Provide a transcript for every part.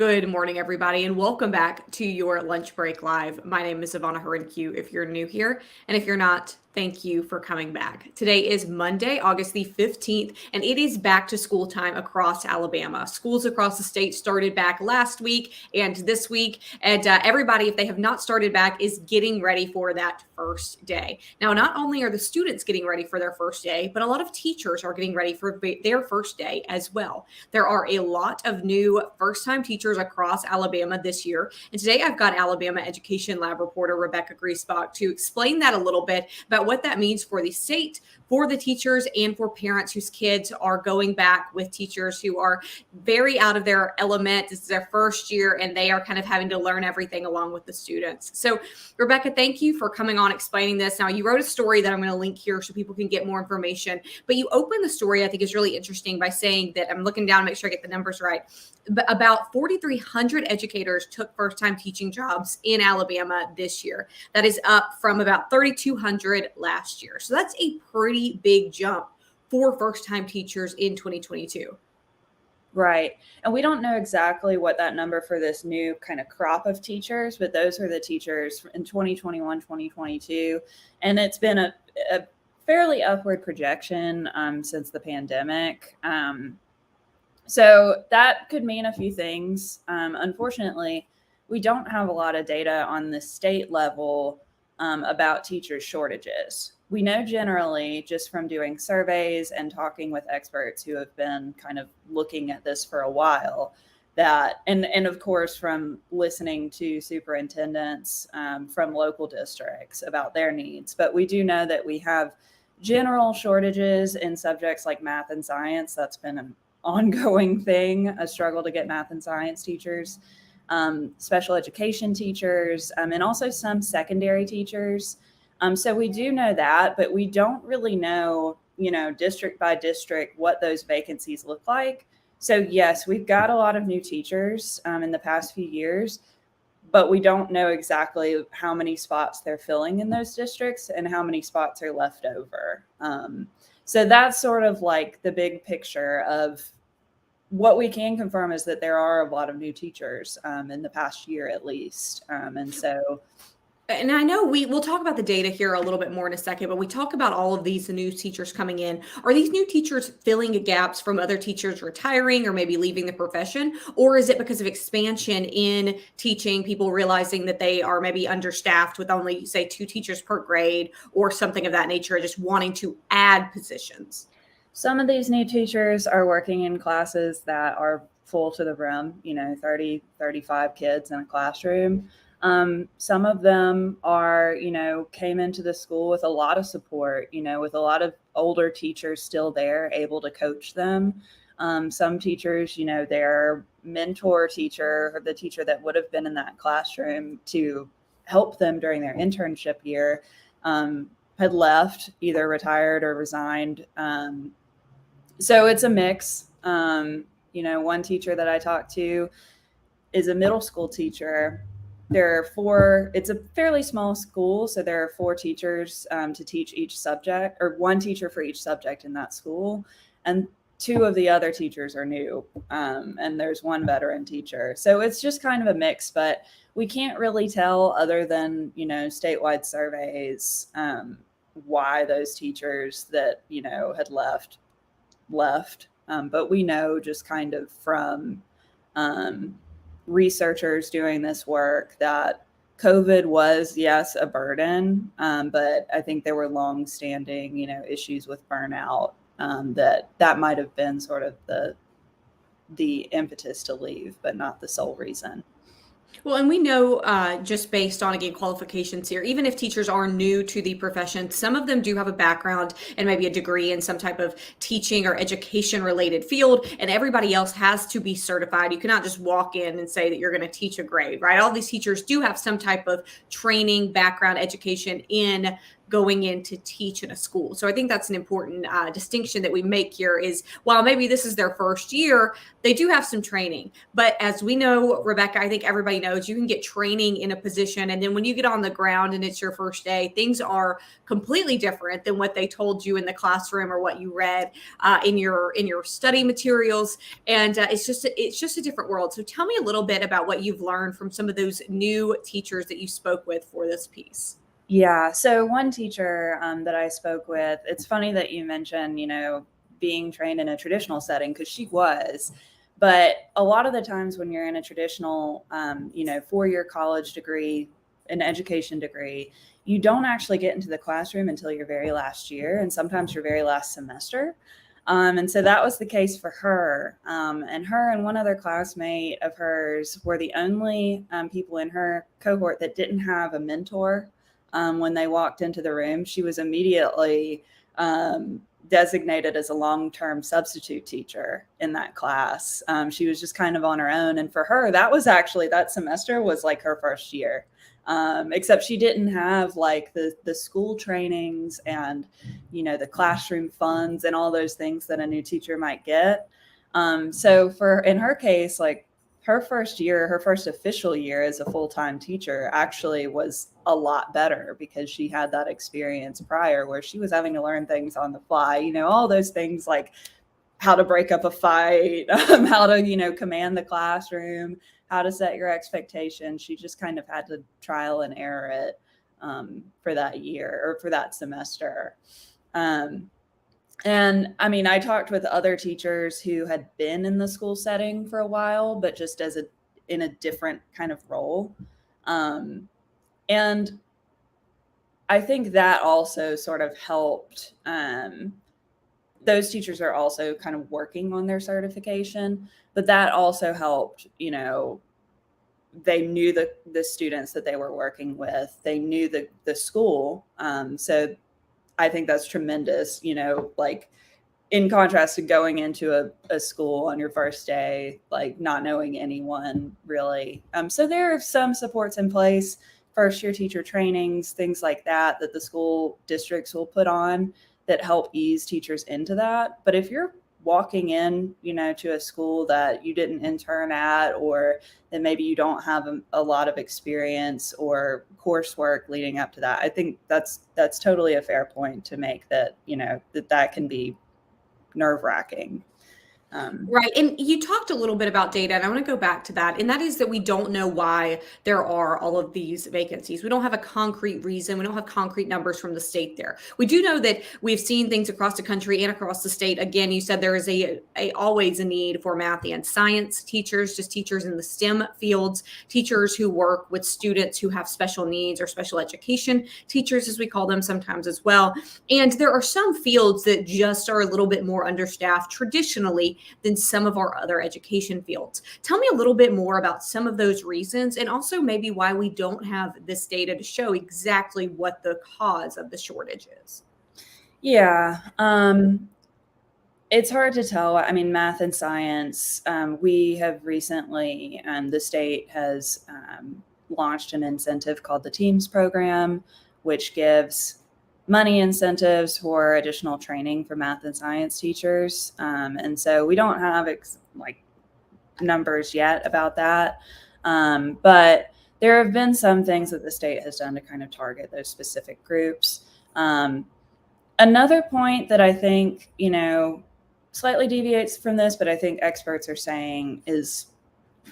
Good morning, everybody, and welcome back to your Lunch Break Live. My name is Ivana Harinque if you're new here, and if you're not, thank you for coming back. Today is Monday, August the 15th, and it is back to school time across Alabama. Schools across the state started back last week and this week, and everybody, if they have not started back, is getting ready for that first day. Now, not only are the students getting ready for their first day, but a lot of teachers are getting ready for their first day as well. There are a lot of new first-time teachers across Alabama this year, and today I've got Alabama Education Lab reporter Rebecca Griesbach to explain that a little bit about what that means for the state, for the teachers, and for parents whose kids are going back with teachers who are very out of their element. This is their first year, and they are kind of having to learn everything along with the students. So, Rebecca, thank you for coming on explaining this. Now, you wrote a story that I'm going to link here so people can get more information, but you opened the story, I think, is really interesting by saying that, I'm looking down to make sure I get the numbers right, but about 4,300 educators took first-time teaching jobs in Alabama this year. That is up from about 3,200 last year. So that's a pretty big jump for first-time teachers in 2022. Right. And we don't know exactly what that number for this new kind of crop of teachers, but those are the teachers in 2021, 2022. And it's been a fairly upward projection since the pandemic. So that could mean a few things. Unfortunately, we don't have a lot of data on the state level about teacher shortages. We know generally, just from doing surveys and talking with experts who have been kind of looking at this for a while, that, and of course, from listening to superintendents from local districts about their needs, but we do know that we have general shortages in subjects like math and science. That's been an ongoing thing, a struggle to get math and science teachers, special education teachers, and also some secondary teachers. So we do know that, but we don't really know, district by district, what those vacancies look like. So yes, we've got a lot of new teachers in the past few years, but we don't know exactly how many spots they're filling in those districts and how many spots are left over. So that's sort of like the big picture of what we can confirm is that there are a lot of new teachers in the past year at least. And I know we'll talk about the data here a little bit more in a second, but we talk about all of these new teachers coming in. Are these new teachers filling gaps from other teachers retiring or maybe leaving the profession? Or is it because of expansion in teaching, people realizing that they are maybe understaffed with only, say, 2 teachers per grade or something of that nature, just wanting to add positions? Some of these new teachers are working in classes that are full to the brim, 30, 35 kids in a classroom. Some of them are, came into the school with a lot of support, with a lot of older teachers still there, able to coach them. Some teachers, their mentor teacher, or the teacher that would have been in that classroom to help them during their internship year, had left, either retired or resigned. So it's a mix. One teacher that I talked to is a middle school teacher. There are 4, it's a fairly small school, so there are 4 teachers to teach each subject, or 1 teacher for each subject in that school. And 2 of the other teachers are new, and there's 1 veteran teacher. So it's just kind of a mix, but we can't really tell other than, statewide surveys, why those teachers that, had left. But we know just kind of from researchers doing this work that COVID was, yes, a burden, but I think there were long-standing, issues with burnout that might have been sort of the impetus to leave, but not the sole reason. Well, and we know just based on, again, qualifications here, even if teachers are new to the profession, some of them do have a background and maybe a degree in some type of teaching or education related field, and everybody else has to be certified. You cannot just walk in and say that you're going to teach a grade, right? All these teachers do have some type of training, background, education in going in to teach in a school. So I think that's an important distinction that we make here is while maybe this is their first year, they do have some training. But as we know, Rebecca, I think everybody knows you can get training in a position. And then when you get on the ground and it's your first day, things are completely different than what they told you in the classroom or what you read in your study materials. And it's just a different world. So tell me a little bit about what you've learned from some of those new teachers that you spoke with for this piece. Yeah. So one teacher that I spoke with, it's funny that you mentioned, being trained in a traditional setting, because she was. But a lot of the times when you're in a traditional, 4-year college degree, an education degree, you don't actually get into the classroom until your very last year, and sometimes your very last semester. And so that was the case for her. And her and one other classmate of hers were the only people in her cohort that didn't have a mentor. When they walked into the room, she was immediately designated as a long-term substitute teacher in that class. She was just kind of on her own. And for her, that semester was like her first year. Except she didn't have like the school trainings and, the classroom funds and all those things that a new teacher might get. So in her case, like her first official year as a full-time teacher actually was a lot better because she had that experience prior where she was having to learn things on the fly, all those things like how to break up a fight, how to, command the classroom, how to set your expectations. She just kind of had to trial and error it for that year or for that semester. And I mean, I talked with other teachers who had been in the school setting for a while, but just in a different kind of role. And I think that also sort of helped. Those teachers are also kind of working on their certification, but that also helped, they knew the students that they were working with, they knew the school. So I think that's tremendous, like in contrast to going into a school on your first day, like not knowing anyone really. So there are some supports in place, first year teacher trainings, things like that the school districts will put on that help ease teachers into that. But if you're walking in, to a school that you didn't intern at, or that maybe you don't have a lot of experience or coursework leading up to that, I think that's totally a fair point to make, that, that can be nerve-wracking. Right. And you talked a little bit about data, and I want to go back to that. And that is that we don't know why there are all of these vacancies. We don't have a concrete reason. We don't have concrete numbers from the state there. We do know that we've seen things across the country and across the state. Again, you said there is always a need for math and science teachers, just teachers in the STEM fields, teachers who work with students who have special needs or special education teachers, as we call them sometimes as well. And there are some fields that just are a little bit more understaffed traditionally than some of our other education fields. Tell me a little bit more about some of those reasons, and also maybe why we don't have this data to show exactly what the cause of the shortage is. Yeah. It's hard to tell. I mean, math and science, we have recently, the state has launched an incentive called the TEAMS program, which gives money incentives for additional training for math and science teachers. And so we don't have numbers yet about that. But there have been some things that the state has done to kind of target those specific groups. Another point that I think, slightly deviates from this, but I think experts are saying is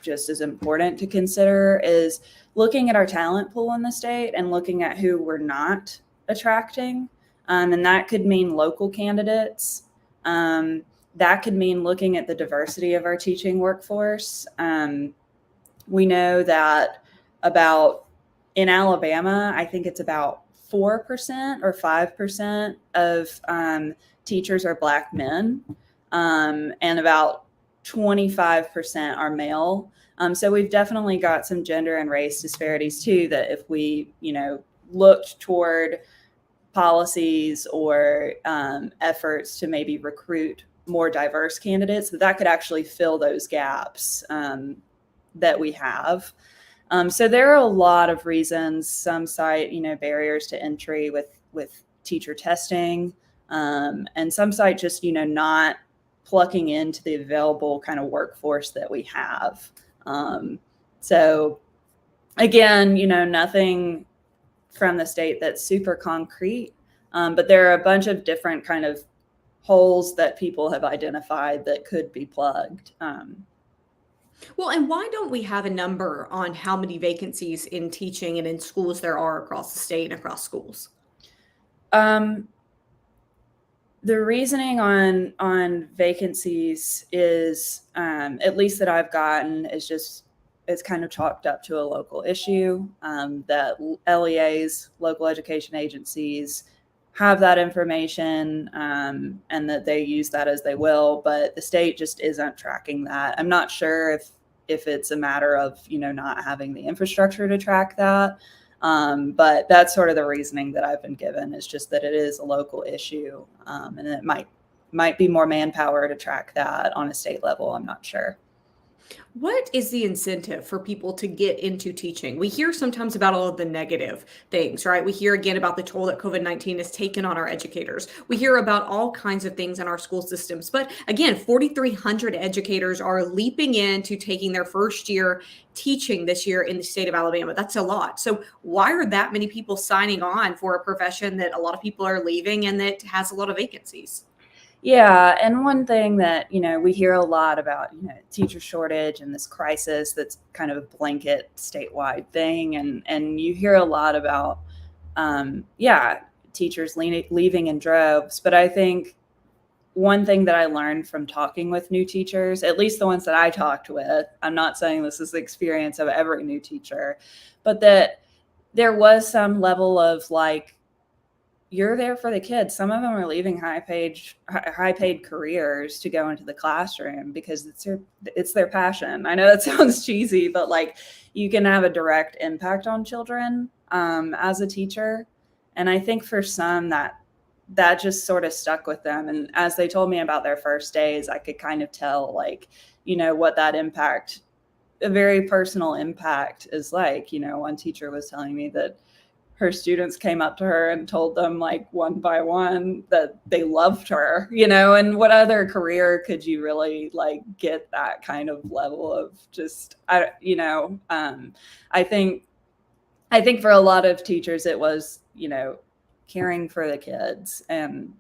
just as important to consider, is looking at our talent pool in the state and looking at who we're not attracting. And that could mean local candidates. That could mean looking at the diversity of our teaching workforce. We know that in Alabama, I think it's about 4% or 5% of teachers are Black men, and about 25% are male. So we've definitely got some gender and race disparities too, that if we, looked toward policies or efforts to maybe recruit more diverse candidates, that could actually fill those gaps that we have. So there are a lot of reasons. Some cite, barriers to entry with with teacher testing, and some sites just, not plugging into the available kind of workforce that we have. So again, nothing from the state that's super concrete, but there are a bunch of different kind of holes that people have identified that could be plugged. Well, and why don't we have a number on how many vacancies in teaching and in schools there are across the state and across schools? Um, the reasoning on vacancies is, at least that I've gotten, is just it's kind of chalked up to a local issue, that LEAs, local education agencies, have that information, and that they use that as they will, but the state just isn't tracking that. I'm not sure if it's a matter of not having the infrastructure to track that. But that's sort of the reasoning that I've been given, is just that it is a local issue, and it might be more manpower to track that on a state level. I'm not sure. What is the incentive for people to get into teaching? We hear sometimes about all of the negative things, right? We hear again about the toll that COVID-19 has taken on our educators. We hear about all kinds of things in our school systems. But again, 4,300 educators are leaping into taking their first year teaching this year in the state of Alabama. That's a lot. So why are that many people signing on for a profession that a lot of people are leaving and that has a lot of vacancies? Yeah, and one thing that, we hear a lot about, teacher shortage and this crisis that's kind of a blanket statewide thing. And you hear a lot about, teachers leaving in droves. But I think one thing that I learned from talking with new teachers, at least the ones that I talked with, I'm not saying this is the experience of every new teacher, but that there was some level of like, you're there for the kids. Some of them are leaving high paid careers to go into the classroom because it's their passion. I know that sounds cheesy, but like, you can have a direct impact on children, as a teacher. And I think for some that just sort of stuck with them. And as they told me about their first days, I could kind of tell, like, what that impact, a very personal impact, is like. One teacher was telling me that her students came up to her and told them, like, one by one, that they loved her, and what other career could you really like get that kind of level of just, I think for a lot of teachers, it was, caring for the kids, and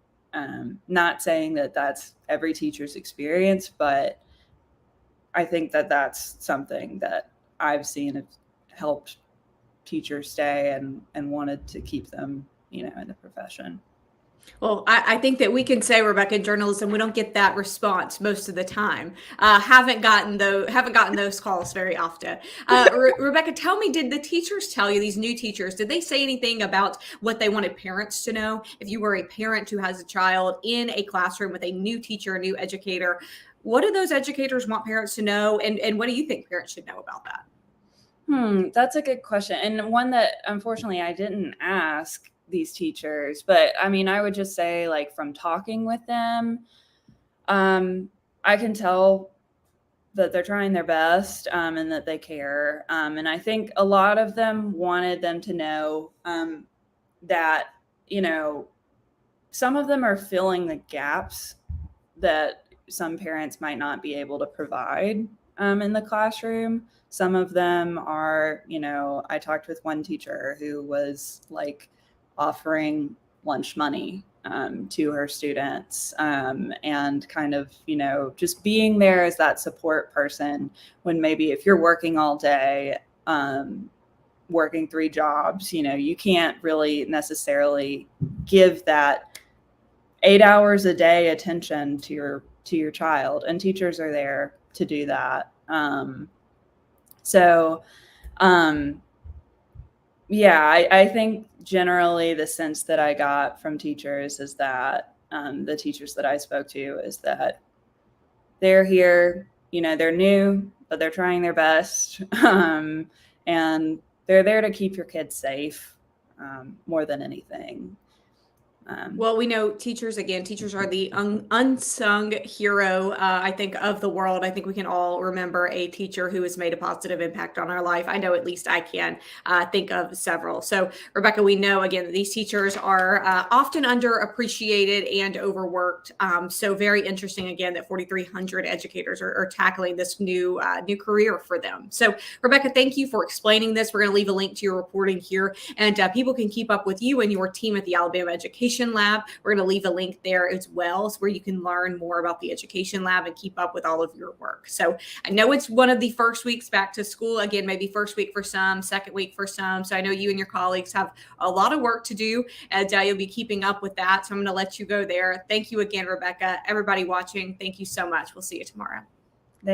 not saying that that's every teacher's experience, but I think that that's something that I've seen have helped teachers stay and wanted to keep them, in the profession. Well, I think that we can say, Rebecca, in journalism, we don't get that response most of the time. Haven't gotten those calls very often. Rebecca, tell me, did the teachers tell you, these new teachers, did they say anything about what they wanted parents to know? If you were a parent who has a child in a classroom with a new teacher, a new educator, what do those educators want parents to know? And what do you think parents should know about that? That's a good question. And one that unfortunately I didn't ask these teachers, but I mean, I would just say, like, from talking with them, I can tell that they're trying their best, and that they care. And I think a lot of them wanted them to know, that, some of them are filling the gaps that some parents might not be able to provide, in the classroom. Some of them are, I talked with one teacher who was like offering lunch money, to her students, and kind of, just being there as that support person when maybe if you're working all day, working 3 jobs, you can't really necessarily give that 8 hours a day attention to your child, and teachers are there to do that. So, I think generally the sense that I got from teachers is that, the teachers that I spoke to, is that they're here, they're new, but they're trying their best. And they're there to keep your kids safe, more than anything. Well, we know teachers are the unsung hero, I think, of the world. I think we can all remember a teacher who has made a positive impact on our life. I know at least I can think of several. So, Rebecca, we know again that these teachers are often underappreciated and overworked. So, very interesting again that 4,300 educators are tackling this new career for them. So, Rebecca, thank you for explaining this. We're going to leave a link to your reporting here, and people can keep up with you and your team at the Alabama Education Lab. We're going to leave a link there as well, so where you can learn more about the Education Lab and keep up with all of your work. So I know it's one of the first weeks back to school. Again, maybe first week for some, second week for some. So I know you and your colleagues have a lot of work to do, and you'll be keeping up with that. So I'm going to let you go there. Thank you again, Rebecca. Everybody watching, thank you so much. We'll see you tomorrow.